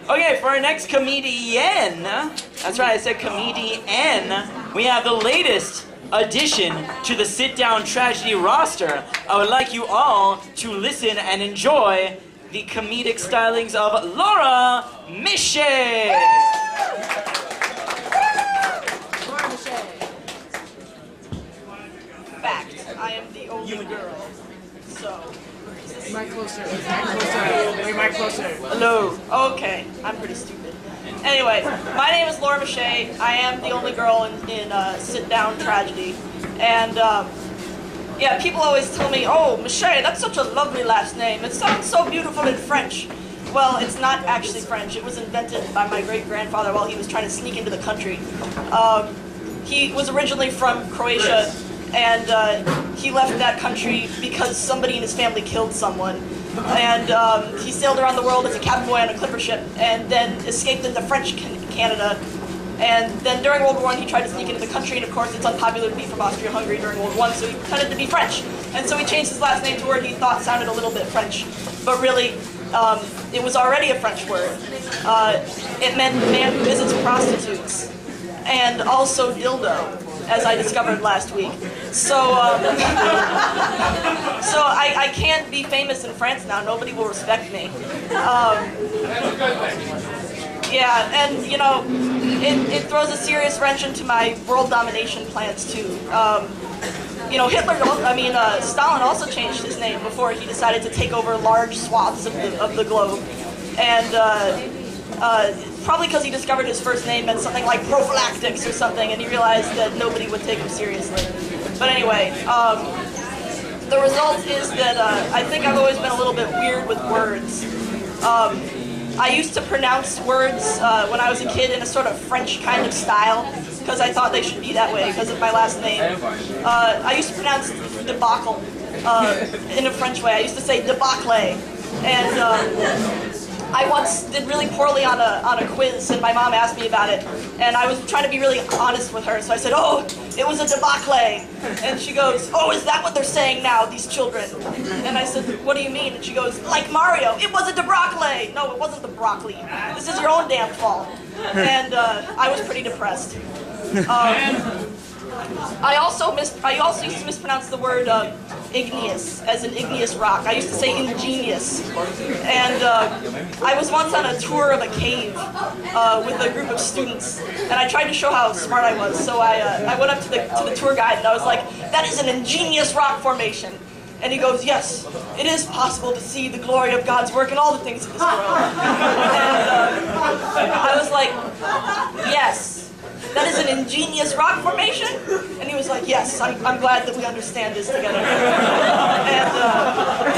Okay, for our next comedian, that's right, I said comedian, we have the latest addition to the sit-down tragedy roster. I would like you all to listen and enjoy the comedic stylings of Laura Michet. Fact, I am the only girl, so... Mic closer. Mic closer. Hello. Okay, I'm pretty stupid. Anyway, my name is Laura Michet. I am the only girl in sit-down tragedy. And, yeah, people always tell me, oh, Michet, that's such a lovely last name. It sounds so beautiful in French. Well, it's not actually French. It was invented by my great-grandfather while he was trying to sneak into the country. He was originally from Croatia, and he left that country because somebody in his family killed someone. And he sailed around the world as a cabin boy on a clipper ship, and then escaped into French Canada. And then during World War I, he tried to sneak into the country, and of course it's unpopular to be from Austria-Hungary during World War I, so he pretended to be French. And so he changed his last name to a word he thought sounded a little bit French. But really, it was already a French word. It meant man who visits prostitutes, and also dildo, as I discovered last week. So, so I can't be famous in France now. Nobody will respect me. Yeah, and you know, it throws a serious wrench into my world domination plans too. You know, Stalin also changed his name before he decided to take over large swaths of the globe, and probably because he discovered his first name meant something like prophylactics or something, and he realized that nobody would take him seriously. But anyway, the result is that I think I've always been a little bit weird with words. I used to pronounce words when I was a kid in a sort of French kind of style, because I thought they should be that way because of my last name. I used to pronounce debacle in a French way. I used to say debacle, and I once did really poorly on a quiz, and my mom asked me about it, and I was trying to be really honest with her, so I said, oh, it was a debacle, and she goes, oh, is that what they're saying now, these children? And I said, what do you mean? And she goes, like Mario, it was a debacle. No, it wasn't the broccoli. This is your own damn fault. And I was pretty depressed. I also used to mispronounce the word igneous as an igneous rock. I used to say ingenious. And I was once on a tour of a cave with a group of students, and I tried to show how smart I was. So I went up to the tour guide and I was like, that is an ingenious rock formation. And he goes, yes, it is possible to see the glory of God's work in all the things of this world. And I was like, yes. That is an ingenious rock formation? And he was like, yes, I'm glad that we understand this together. And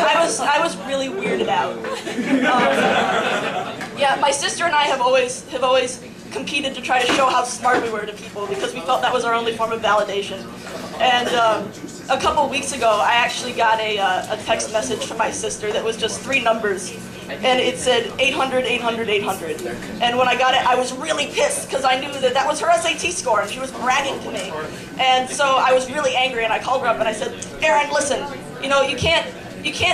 I was really weirded out. Yeah, my sister and I have always competed to try to show how smart we were to people because we felt that was our only form of validation. And a couple weeks ago, I actually got a text message from my sister that was just 3 numbers. And it said 800, 800, 800. And when I got it, I was really pissed because I knew that was her SAT score and she was bragging to me. And so I was really angry and I called her up and I said, Erin, listen, you know, you can't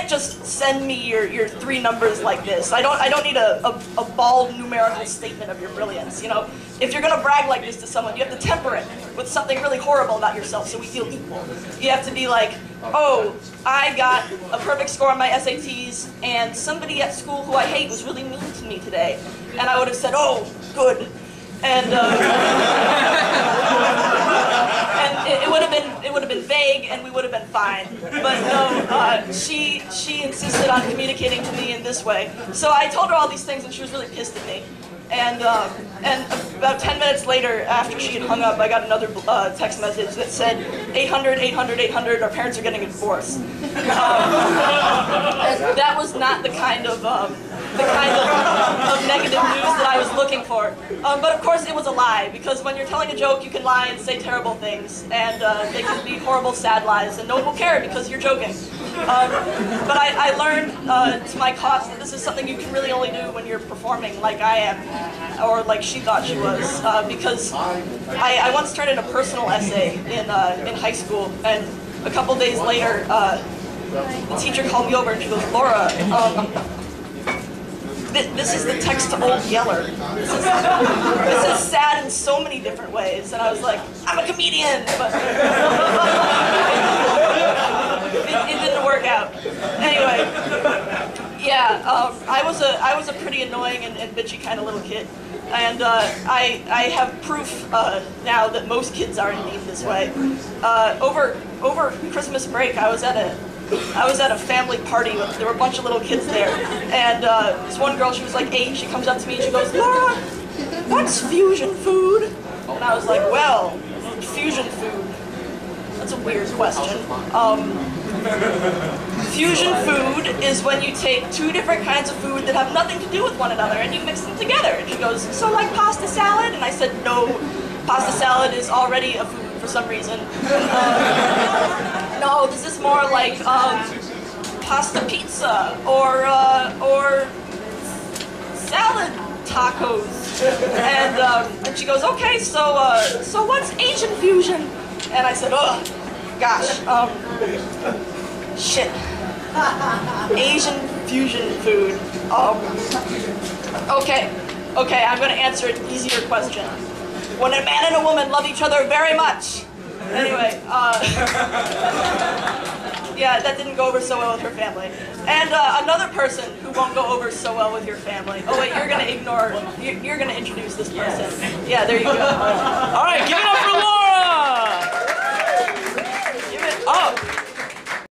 just send me your 3 numbers like this. I don't need a bald numerical statement of your brilliance. You know, if you're gonna brag like this to someone, you have to temper it with something really horrible about yourself so we feel equal. You have to be like, oh, I got a perfect score on my SATs and somebody at school who I hate was really mean to me today. And I would have said, oh, good. And it would have been vague, and we would have been fine. But no, she insisted on communicating to me in this way. So I told her all these things, and she was really pissed at me. And about 10 minutes later, after she had hung up, I got another text message that said, 800, 800, 800, our parents are getting a divorce. That was not the kind of negative news that I was looking for. But of course it was a lie, because when you're telling a joke, you can lie and say terrible things, and they can be horrible, sad lies, and no one will care because you're joking. But I learned to my cost that this is something you can really only do when you're performing like I am, or like she thought she was, because I once turned in a personal essay in high school, and a couple days later, the teacher called me over and she goes, Laura, this is the text to Old Yeller. This is sad in so many different ways. And I was like, I'm a comedian, but it didn't work out. Anyway, yeah, I was a pretty annoying and bitchy kind of little kid. And I have proof now that most kids are indeed this way. Over Christmas break, I was at a family party. There were a bunch of little kids there, and this one girl, she was like 8. She comes up to me and she goes, "Laura, what's fusion food?" And I was like, "Well, fusion food. That's a weird question. Fusion food is when you take two different kinds of food that have nothing to do with one another and you mix them together." And she goes, "So like pasta salad?" And I said, "No, pasta salad is already a food for some reason. No, this is more like pasta pizza or salad tacos." And she goes, "Okay, so what's Asian fusion?" And I said, "Oh, gosh, shit. Asian fusion food. Okay, I'm gonna answer an easier question. When a man and a woman love each other very much." Anyway, yeah, that didn't go over so well with her family. And another person who won't go over so well with your family. Oh wait, you're gonna introduce this person. Yeah, there you go. All right, give it up for Laura. Give it up.